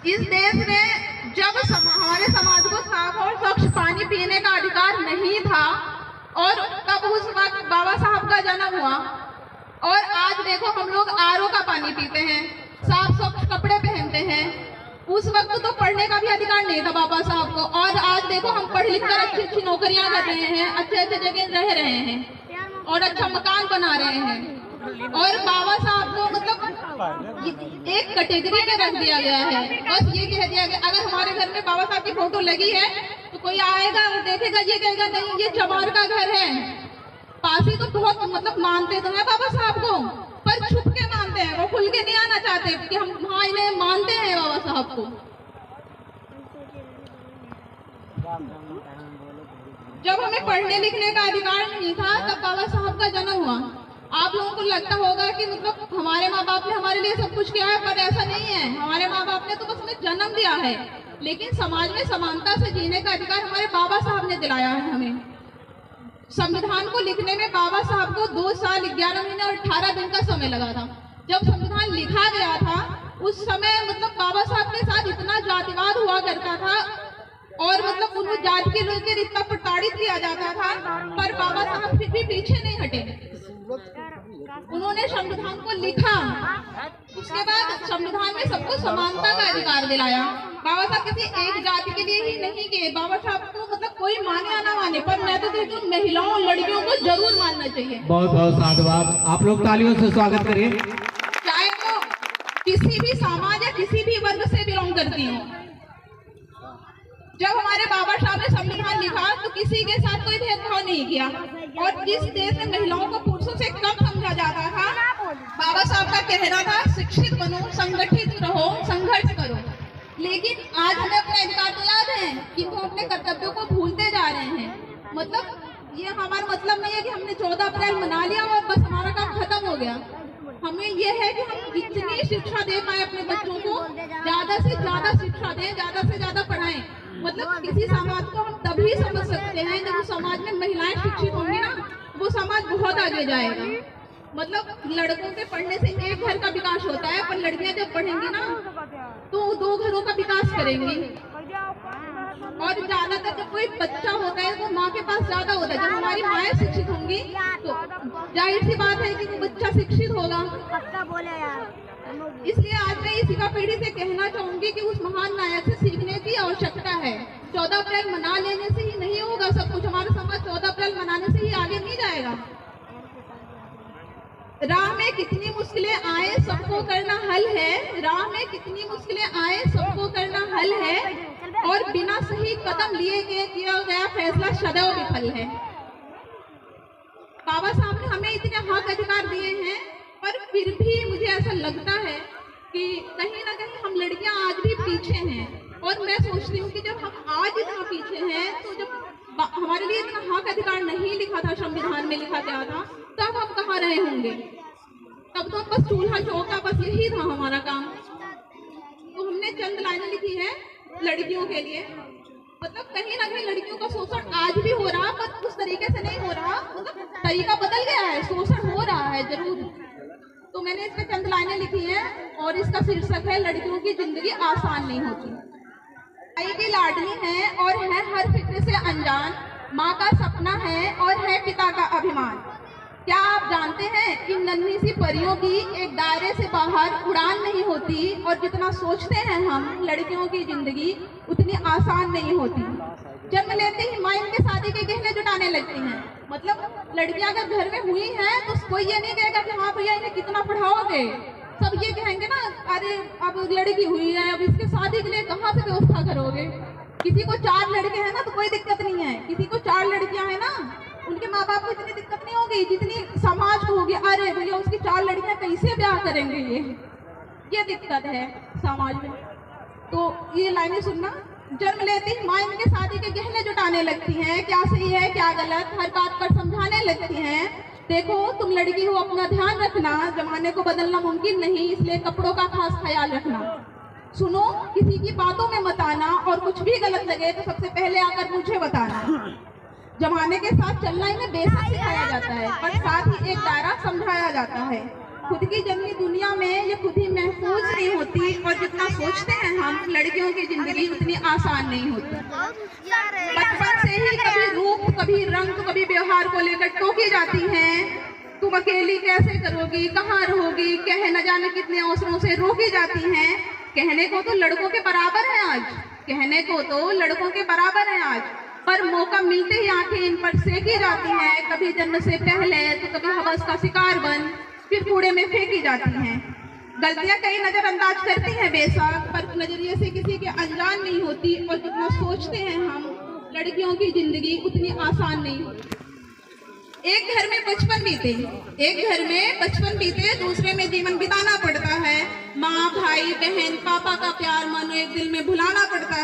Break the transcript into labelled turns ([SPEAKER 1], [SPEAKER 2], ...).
[SPEAKER 1] इस देश में जब हमारे समाज को साफ और स्वच्छ पानी पीने का अधिकार नहीं था और तब उस वक्त बाबा साहब का जन्म हुआ, और आज देखो हम लोग आरओ का पानी पीते हैं, साफ स्वच्छ कपड़े पहनते हैं। उस वक्त तो पढ़ने का भी अधिकार नहीं था बाबा साहब को, और आज देखो हम पढ़ लिख कर अच्छी अच्छी नौकरियां कर रहे हैं, अच्छे अच्छे जगह रह रहे हैं और अच्छा मकान बना रहे हैं। और बाबा साहब को मतलब एक कैटेगरी में रख दिया गया है। बस ये कह दिया गया अगर हमारे घर में बाबा साहब की फोटो लगी है तो कोई आएगा और देखेगा, ये कहेगा नहीं ये चमार का घर है। पासी तो बहुत मतलब मानते तो है बाबा साहब को, पर छुप के मानते हैं, वो खुल के नहीं आना चाहते कि हम हाँ इन्हें मानते हैं बाबा साहब को। जब हमें पढ़ने लिखने का अधिकार नहीं था तब बाबा साहब का जन्म हुआ। आप लोगों को लगता होगा कि मतलब हमारे माँ बाप ने हमारे लिए सब कुछ किया है, पर ऐसा नहीं है। हमारे माँ बाप ने तो बस हमें जन्म दिया है, लेकिन समाज में समानता से जीने का अधिकार हमारे बाबा साहब ने दिलाया है हमें। संविधान को लिखने में बाबा साहब को 2 साल 11 महीने और 18 दिन का समय लगा था। जब संविधान लिखा गया था उस समय मतलब बाबा साहब के साथ इतना जातिवाद हुआ करता था और मतलब उनको जाति के लोग इतना प्रताड़ित किया जाता था, पर बाबा साहब फिर भी पीछे नहीं हटे। उन्होंने संविधान को लिखा, उसके बाद संविधान में सबको समानता का अधिकार दिलाया। बाबा साहब किसी एक जाति के लिए ही नहीं किए, बाबा साहब को मतलब कोई माने या ना माने, पर मैं तो कहती हूँ महिलाओं और लड़कियों को जरूर मानना चाहिए।
[SPEAKER 2] बहुत बहुत साधुवाद, आप लोग तालियों से स्वागत करिए।
[SPEAKER 1] चाहे वो किसी भी समाज या किसी भी वर्ग से बिलोंग करती हो। जब हमारे बाबा साहब ने संविधान लिखा तो किसी के साथ कोई भेदभाव नहीं किया, और जिस देश में महिलाओं को पुरुषों से कम समझा जाता था, बाबा साहब का कहना था शिक्षित बनो, संगठित रहो, संघर्ष करो। लेकिन आज हमें अपने अधिकार तो याद है कि हम अपने कर्तव्यों को भूलते जा रहे हैं। मतलब ये हमारा मतलब नहीं है कि हमने 14 अप्रैल मना लिया और बस हमारा काम खत्म हो गया। हमें ये है कि हम जितनी शिक्षा दे पाए अपने बच्चों को, ज्यादा से ज्यादा शिक्षा दें, ज्यादा से ज्यादा पढ़ाएं। मतलब किसी समाज को हम तभी समझ सकते हैं जब उस समाज में महिलाएं शिक्षित होंगी ना, वो समाज बहुत आगे जाएगा। मतलब लड़कों के पढ़ने से एक घर का विकास होता है, पर लड़कियां जब पढ़ेंगी ना तो 2 घरों का विकास करेंगी। और ज्यादातर जब कोई बच्चा होता है तो माँ के पास ज्यादा होता है। जब हमारी माएँ शिक्षित होंगी तो जाहिर सी बात है कि वो बच्चा शिक्षित होगा। इसलिए आज मैं इस युवा पीढ़ी से कहना चाहूंगी कि उस महान नायक से सीखने की आवश्यकता है। 14 अप्रैल मना लेने से ही नहीं होगा सब कुछ। हमारा समाज 14 अप्रैल मनाने से ही आगे नहीं जाएगा। राह में कितनी मुश्किलें आए सबको करना हल है, राह में कितनी मुश्किलें आए सबको करना हल है, और बिना सही कदम लिए किया गया फैसला सदैव विफल है। बाबा साहब ने हमें इतने हक अधिकार दिए हैं, पर फिर भी मुझे ऐसा लगता है कि कहीं ना कहीं हम लड़कियां आज भी पीछे हैं। और मैं सोचती हूँ कि जब हम आज इतना पीछे हैं तो जब हमारे लिए इतना हक अधिकार नहीं लिखा था, संविधान में लिखा गया था, तब हम कहाँ रहे होंगे। तब तो बस चूल्हा चौका बस यही था हमारा काम। तो हमने चंद लाइनें लिखी है लड़कियों के लिए। मतलब कहीं ना कहीं लड़कियों का शोषण आज भी हो रहा, पर उस तरीके से नहीं हो रहा। मतलब तरीका बदल गया है, शोषण हो रहा है जरूर। तो मैंने इसमें चंद लाइनें लिखी है और इसका शीर्षक है लड़कियों की जिंदगी आसान नहीं होती। माई की लाडली है और है हर फिक्र से अनजान, माँ का सपना है और है पिता का अभिमान। क्या आप जानते हैं कि नन्ही सी परियों की एक दायरे से बाहर उड़ान नहीं होती, और जितना सोचते हैं हम लड़कियों की जिंदगी उतनी आसान नहीं होती। जन्म लेते ही माँ इनके शादी के गहने जुटाने लगती हैं। मतलब लड़कियां अगर घर में हुई हैं तो कोई ये नहीं कहेगा कि हाँ भैया इन्हें कितना पढ़ाओगे। सब ये कहेंगे ना, अरे अब लड़की हुई है, अब इसके शादी के लिए कहाँ से व्यवस्था करोगे। किसी को 4 लड़के हैं ना तो कोई दिक्कत नहीं है, किसी को 4 लड़कियां हैं ना उनके माँ बाप को इतनी दिक्कत नहीं होगी जितनी समाज को होगी। अरे भैया उसकी 4 लड़कियां कैसे ब्याह करेंगे, ये दिक्कत है समाज में। तो ये लाइनें सुनना। जन्म लेते ही माँ इनके शादी के गहने जुटाने लगती हैं, क्या सही है क्या गलत हर बात पर समझाने लगती हैं। देखो तुम लड़की हो अपना ध्यान रखना, जमाने को बदलना मुमकिन नहीं, इसलिए कपड़ों का खास ख्याल रखना। सुनो किसी की बातों में मत आना, और कुछ भी गलत लगे तो सबसे पहले आकर मुझे बताना। जमाने के साथ चलना इन्हें बेसिक सिखाया जाता है, पर साथ ही एक दायरा समझाया जाता है। खुद की जन्मी दुनिया में ये खुद ही महफूज नहीं होती, और जितना सोचते हैं हम लड़कियों की जिंदगी उतनी आसान नहीं होती। बचपन से ही कभी रूप, कभी रंग, कभी व्यवहार को लेकर टोकी जाती हैं। तुम अकेली कैसे करोगी, कहाँ रहोगी, कह न जाने कितने अवसरों से रोकी जाती हैं। कहने को तो लड़कों के बराबर है आज, कहने को तो लड़कों के बराबर है आज, पर मौका मिलते ही आंखें इन पर सेकी जाती हैं। कभी जन्म से पहले तो कभी हवस का शिकार बन फिर कूड़े में फेंकी जाती हैं। गलतियां कई नजरअंदाज करती हैं बेशक, पर नजरिए से किसी के अनजान नहीं होती, और जितना सोचते हैं हम लड़कियों की जिंदगी उतनी आसान नहीं होती। एक घर में बचपन बीते, दूसरे में जीवन बिताना पड़ता है। माँ, भाई, बहन, पापा का प्यार मानो एक दिल में भुलाना पड़ता है।